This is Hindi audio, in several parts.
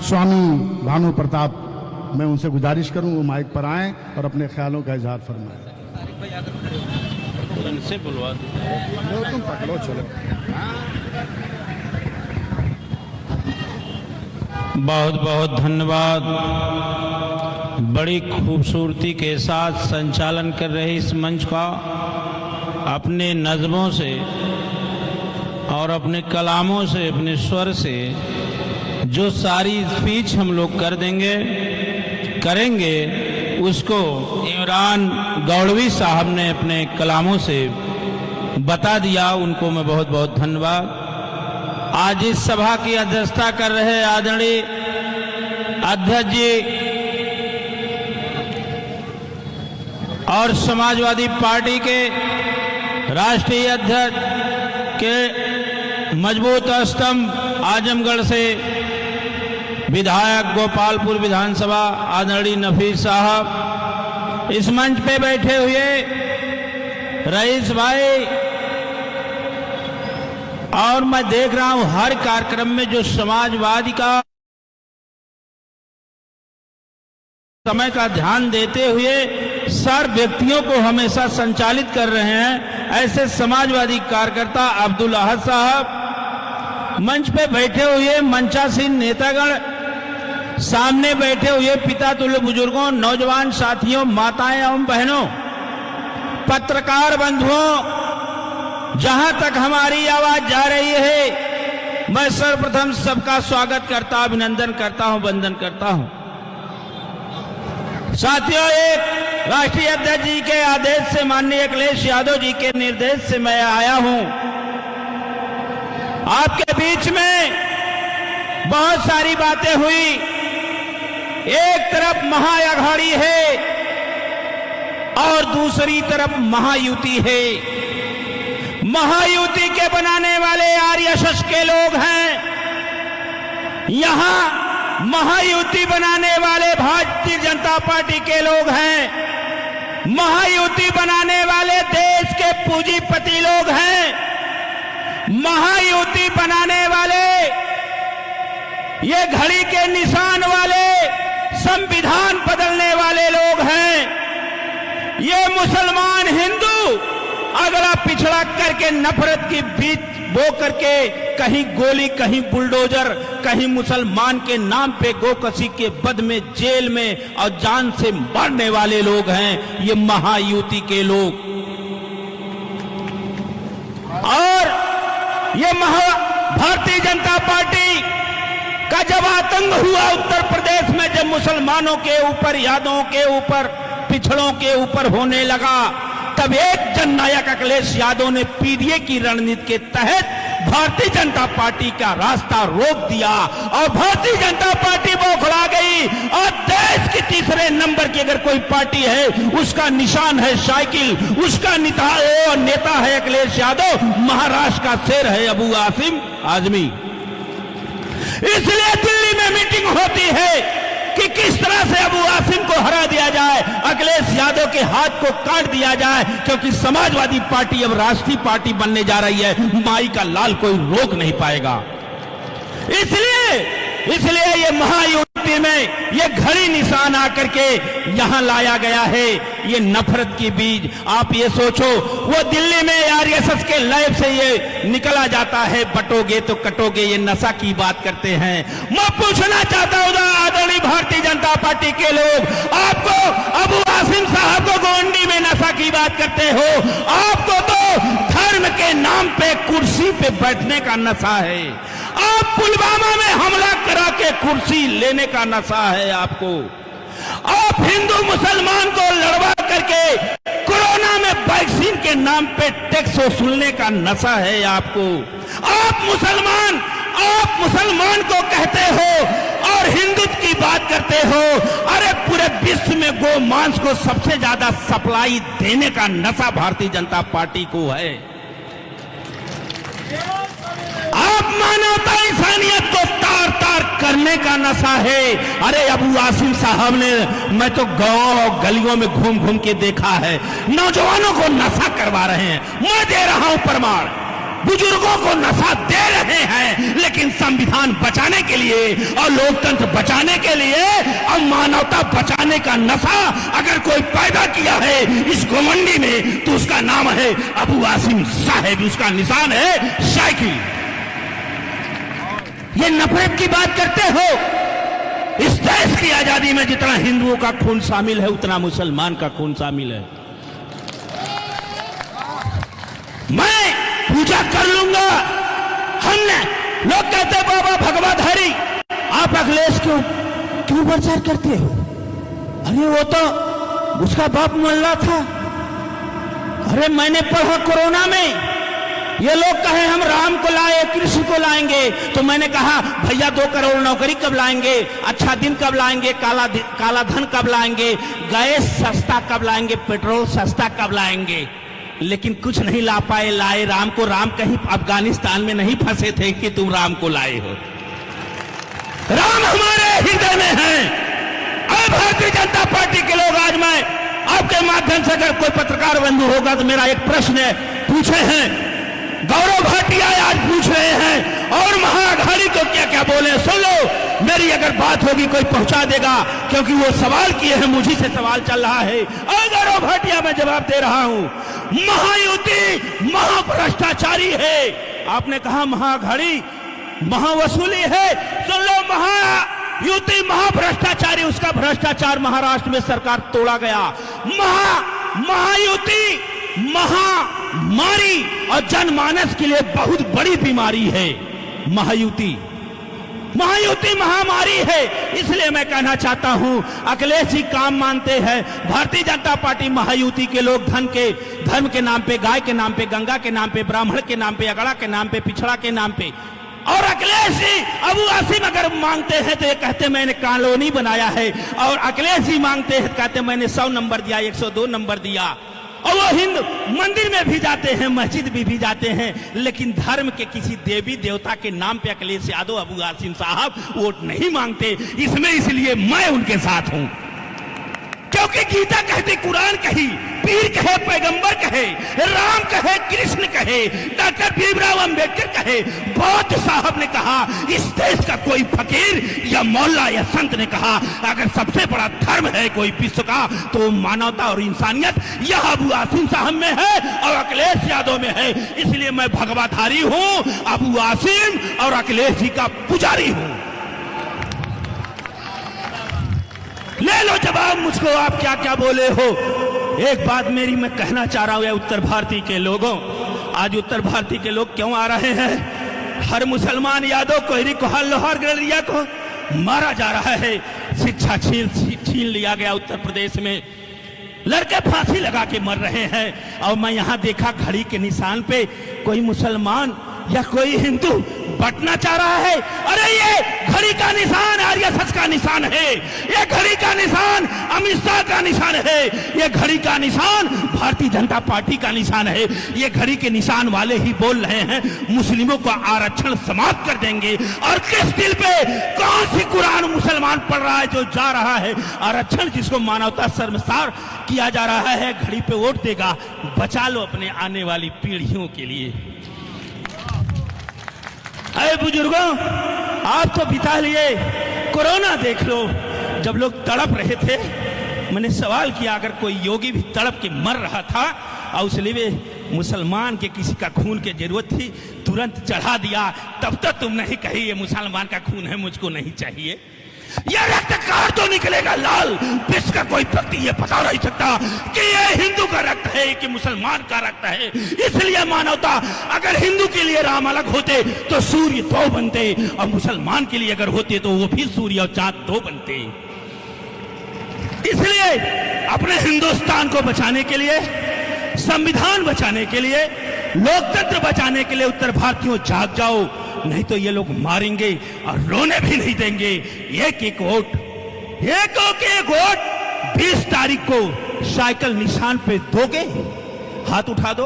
स्वामी भानु प्रताप, मैं उनसे गुजारिश करूं वो माइक पर आएं और अपने ख्यालों का इजहार फरमाएं। इनसे बुलवा दो, तुम पकड़ो, चलो। बहुत बहुत धन्यवाद। बड़ी खूबसूरती के साथ संचालन कर रहे इस मंच का अपने नज़्मों से और अपने कलामों से, अपने स्वर से जो सारी स्पीच हम लोग करेंगे उसको इमरान गौड़वी साहब ने अपने कलामों से बता दिया। उनको मैं बहुत बहुत धन्यवाद। आज इस सभा की अध्यक्षता कर रहे आदरणीय अध्यक्ष जी और समाजवादी पार्टी के राष्ट्रीय अध्यक्ष के मजबूत स्तंभ आजमगढ़ से विधायक गोपालपुर विधानसभा आदरणीय नफीस साहब, इस मंच पे बैठे हुए रईस भाई, और मैं देख रहा हूं हर कार्यक्रम में जो समाजवादी का समय का ध्यान देते हुए सर व्यक्तियों को हमेशा संचालित कर रहे हैं, ऐसे समाजवादी कार्यकर्ता अब्दुल अहद साहब, मंच पे बैठे हुए मंचासीन नेतागण, सामने बैठे हुए पिता तुल्य बुजुर्गों, नौजवान साथियों, माताएं एवं बहनों, पत्रकार बंधुओं, जहां तक हमारी आवाज जा रही है, मैं सर्वप्रथम सबका स्वागत करता, अभिनंदन करता हूं, वंदन करता हूं। साथियों, एक राष्ट्रीय अध्यक्ष जी के आदेश से, माननीय अखिलेश यादव जी के निर्देश से मैं आया हूं आपके बीच में। बहुत सारी बातें हुई। एक तरफ महाअघाड़ी है और दूसरी तरफ महायुति है। महायुति के बनाने वाले आरएसएस के लोग हैं, यहां महायुति बनाने वाले भारतीय जनता पार्टी के लोग हैं, महायुति बनाने वाले देश के पूंजीपति लोग हैं, महायुति बनाने वाले ये घड़ी के निशान वाले संविधान बदलने वाले लोग हैं। ये मुसलमान हिंदू अगला पिछड़ा करके नफरत की बीज बो करके कहीं गोली, कहीं बुलडोजर, कहीं मुसलमान के नाम पे गोकशी के बद में जेल में और जान से मारने वाले लोग हैं ये महायुति के लोग। और ये भारतीय जनता पार्टी का जब आतंक हुआ उत्तर प्रदेश में, जब मुसलमानों के ऊपर, यादवों के ऊपर, पिछड़ों के ऊपर होने लगा, तब एक जननायक अखिलेश यादव ने पीडीए की रणनीति के तहत भारतीय जनता पार्टी का रास्ता रोक दिया और भारतीय जनता पार्टी बौखला गई। और देश की तीसरे नंबर की अगर कोई पार्टी है उसका निशान है साइकिल, उसका नेता है अखिलेश यादव, महाराष्ट्र का शेर है अबू आसिम आजमी। इसलिए दिल्ली में मीटिंग होती है कि किस तरह से अबू आसिम को हरा दिया जाए, अखिलेश यादव के हाथ को काट दिया जाए, क्योंकि समाजवादी पार्टी अब राष्ट्रीय पार्टी बनने जा रही है, माई का लाल कोई रोक नहीं पाएगा। इसलिए ये महायुति में ये घड़ी निशान आकर के यहां लाया गया है, ये नफरत की बीज। आप ये सोचो, वो दिल्ली में आरएसएस के लैब से ये निकला जाता है, बटोगे तो कटोगे, ये नशा की बात करते हैं। मैं पूछना चाहता हूं आदरणीय भारतीय जनता पार्टी के लोग, आपको अबू आसिम साहब को गोंडी में नशा की बात करते हो, आपको तो धर्म के नाम पे कुर्सी पे बैठने का नशा है, आप पुलवामा में हमला करा के कुर्सी लेने का नशा है आपको, आप हिंदू मुसलमान को लड़वा करके कोरोना में वैक्सीन के नाम पे टैक्स वसूलने का नशा है आपको, आप मुसलमान को कहते हो और हिंदुत्व की बात करते हो। अरे पूरे विश्व में गो मांस को सबसे ज्यादा सप्लाई देने का नशा भारतीय जनता पार्टी को है। आप मानवता इंसानियत को तार तार करने का नशा है। अरे अबू आसिम साहब ने, मैं तो गांव और गलियों में घूम घूम के देखा है, नौजवानों को नशा करवा रहे हैं। मैं दे रहा हूं प्रमाण, बुजुर्गों को नशा दे रहे हैं, लेकिन संविधान बचाने के लिए और लोकतंत्र बचाने के लिए और मानवता बचाने का नशा अगर कोई पैदा किया है इस घमंडी में तो उसका नाम है अबू आसिम साहब, उसका निशान है साइकिल। ये नफरत की बात करते हो। इस देश की आजादी में जितना हिंदुओं का खून शामिल है उतना मुसलमान का खून शामिल है। मैं पूजा कर लूंगा। हमने लोग कहते बाबा भगवाधारी, आप अखिलेश क्यों प्रचार करते हो? अरे वो तो उसका बाप मल्ला था। अरे मैंने पढ़ा कोरोना में ये लोग कहे हम राम को लाए, कृष्ण को लाएंगे, तो मैंने कहा भैया 2 करोड़ नौकरी कब लाएंगे, अच्छा दिन कब लाएंगे, काला धन कब लाएंगे, गैस सस्ता कब लाएंगे, पेट्रोल सस्ता कब लाएंगे, लेकिन कुछ नहीं ला पाए। लाए राम को। राम कहीं अफगानिस्तान में नहीं फंसे थे कि तुम राम को लाए हो। राम हमारे हृदय में है। अब भारतीय जनता पार्टी के लोग, आज मैं आपके माध्यम से अगर कोई पत्रकार बंधु होगा तो मेरा एक प्रश्न है, पूछे हैं गौरव भाटिया आज पूछ रहे हैं और महाअघाड़ी को क्या क्या बोले, सुन लो। मेरी अगर बात होगी कोई पहुंचा देगा, क्योंकि वो सवाल किए हैं, मुझी से सवाल चल रहा है। और गौरव भाटिया मैं जवाब दे रहा हूं, महायुति महाभ्रष्टाचारी है। आपने कहा महाअघाड़ी महावसूली है, सुन लो, महायुति महाभ्रष्टाचारी, उसका भ्रष्टाचार महाराष्ट्र में सरकार तोड़ा गया। महायुति महामारी और जनमानस के लिए बहुत बड़ी बीमारी है महायुति महामारी है। इसलिए मैं कहना चाहता हूं, अखिलेश जी काम मानते हैं, भारतीय जनता पार्टी महायुति के लोग धर्म के नाम पे, गाय के नाम पे, गंगा के नाम पे, ब्राह्मण के नाम पे, अगड़ा के नाम पे, पिछड़ा के नाम पे। और अखिलेश जी अबू आसिम अगर मांगते हैं तो ये कहते मैंने कॉलोनी बनाया है, और अखिलेश जी मांगते हैं कहते मैंने 100 नंबर दिया, 102 नंबर दिया। और वो हिंदू मंदिर में भी जाते हैं, मस्जिद भी जाते हैं, लेकिन धर्म के किसी देवी देवता के नाम पे अखिलेश यादव अबू आसिम साहब वोट नहीं मांगते। इसमें इसलिए मैं उनके साथ हूं, क्योंकि गीता कहती, कुरान कही, पीर कहे, पैगंबर कहे, राम कहे, कृष्ण कहे, डॉक्टर भीमराव अंबेडकर कहे, बौद्ध साहब ने कहा, इस देश का कोई फकीर या मौला या संत ने कहा अगर सबसे बड़ा धर्म है कोई विश्व का तो मानवता और इंसानियत यह अबू आसिम साहब में है और अखिलेश यादव में है। इसलिए मैं भगवाधारी हूं, अबू आसिम और अखिलेश जी का पुजारी हूं। ले लो जवाब मुझको, आप क्या क्या बोले हो। एक बात मेरी मैं कहना चाह रहा हूं उत्तर भारतीय के लोगों, आज उत्तर भारतीय के लोग क्यों आ रहे हैं? हर मुसलमान यादव कोहरी को, हर लोहार गड़रिया को मारा जा रहा है, शिक्षा छीन लिया गया उत्तर प्रदेश में, लड़के फांसी लगा के मर रहे हैं। और मैं यहां देखा घड़ी के निशान पे कोई मुसलमान या कोई हिंदू बटना चाह रहा है। अरे ये घड़ी का निशान आरएसएस का निशान है, ये घड़ी का निशान अमित शाह का निशान है, ये घड़ी का निशान भारतीय जनता पार्टी का निशान है। ये घड़ी के निशान वाले ही बोल रहे हैं मुस्लिमों का आरक्षण समाप्त कर देंगे। और किस दिल पे कौन सी कुरान मुसलमान पढ़ रहा है जो जा रहा है आरक्षण, जिसको मानवता शर्मसार किया जा रहा है, घड़ी पे वोट देगा। बचा लो अपने आने वाली पीढ़ियों के लिए। अरे बुजुर्गों, आप तो बिता लिए, कोरोना देख लो, जब लोग तड़प रहे थे, मैंने सवाल किया अगर कोई योगी भी तड़प के मर रहा था और उसलिए मुसलमान के किसी का खून की जरूरत थी, तुरंत चढ़ा दिया, तब तक तुम नहीं कही ये मुसलमान का खून है, मुझको नहीं चाहिए। यह रक्त कार तो निकलेगा लाल, विश्व का कोई व्यक्ति ये बता नहीं सकता कि ये हिंदू का रक्त है कि मुसलमान का रक्त है। इसलिए मानवता, अगर हिंदू के लिए राम अलग होते तो सूर्य 2 बनते, और मुसलमान के लिए अगर होते तो वो भी सूर्य और चांद 2 बनते। इसलिए अपने हिंदुस्तान को बचाने के लिए, संविधान बचाने के लिए, लोकतंत्र बचाने के लिए उत्तर भारतीयों जाग जाओ, नहीं तो ये लोग मारेंगे और रोने भी नहीं देंगे। एक एक वोट 20 तारीख को साइकिल निशान पे दोगे, हाथ उठा दो।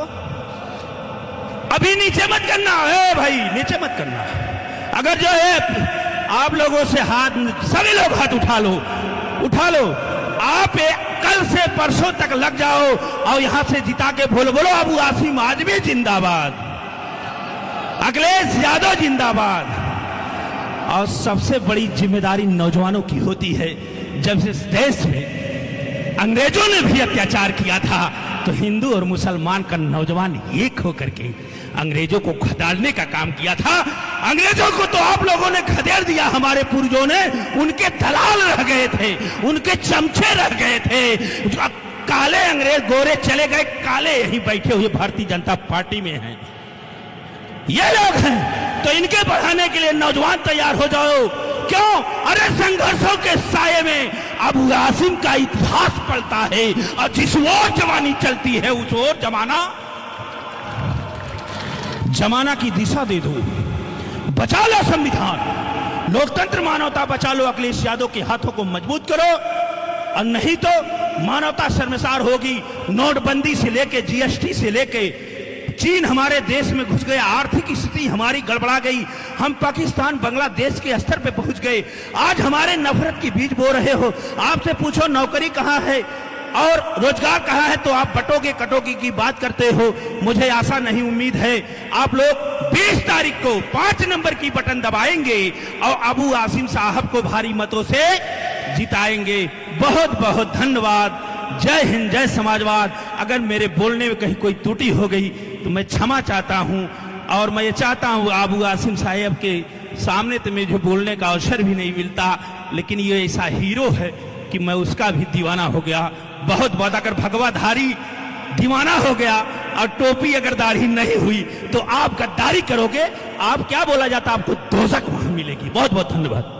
अभी नीचे मत करना है भाई, नीचे मत करना। अगर जो है आप लोगों से हाथ, सभी लोग हाथ उठा लो। आप कल से परसों तक लग जाओ और यहां से जिता के बोलो अबू आसिम आज भी जिंदाबाद। अखिलेश यादव जिंदाबाद। और सबसे बड़ी जिम्मेदारी नौजवानों की होती है। जब इस देश में अंग्रेजों ने भी अत्याचार किया था तो हिंदू और मुसलमान का नौजवान एक होकर के अंग्रेजों को खदेड़ने का काम किया था। अंग्रेजों को तो आप लोगों ने खदेड़ दिया, हमारे पूर्वजों ने उनके दलाल रह गए थे, उनके चमचे रह गए थे। काले अंग्रेज गोरे चले गए, काले यहीं बैठे हुए भारतीय जनता पार्टी में हैं। ये लोग हैं, तो इनके बढ़ाने के लिए नौजवान तैयार हो जाओ। क्यों? अरे संघर्षों के साये में अबू आसिम का इतिहास पलता है और जिस ओर जवानी चलती है उस ओर जमाना की दिशा दे दो। बचा लो संविधान, लोकतंत्र, मानवता बचा लो। अखिलेश यादव के हाथों को मजबूत करो और नहीं तो मानवता शर्मसार होगी। नोटबंदी से लेके जीएसटी से लेके चीन हमारे देश में घुस गया, आर्थिक स्थिति हमारी गड़बड़ा गई, हम पाकिस्तान बांग्लादेश के स्तर पे पहुंच गए। आज हमारे नफरत की बीज बो रहे हो। आपसे पूछो नौकरी कहां है और रोजगार कहां है तो आप बटोगे कटोगी की बात करते हो। मुझे आशा नहीं, उम्मीद है आप लोग 20 तारीख को 5 नंबर की बटन दबाएंगे और अबू आसिम साहब को भारी मतों से जिताएंगे। बहुत बहुत धन्यवाद। जय हिंद, जय समाजवाद। अगर मेरे बोलने में कहीं कोई त्रुटि हो गई तो मैं क्षमा चाहता हूं और मैं ये चाहता हूं अबू आसिम साहब के सामने तो मुझे बोलने का अवसर भी नहीं मिलता, लेकिन ये ऐसा हीरो है कि मैं उसका भी दीवाना हो गया। बहुत बहुत अगर भगवाधारी दीवाना हो गया और टोपी अगर दाढ़ी नहीं हुई तो आप गद्दारी करोगे। आप क्या बोला जाता, आपको दोजख वहां मिलेगी। बहुत बहुत धन्यवाद।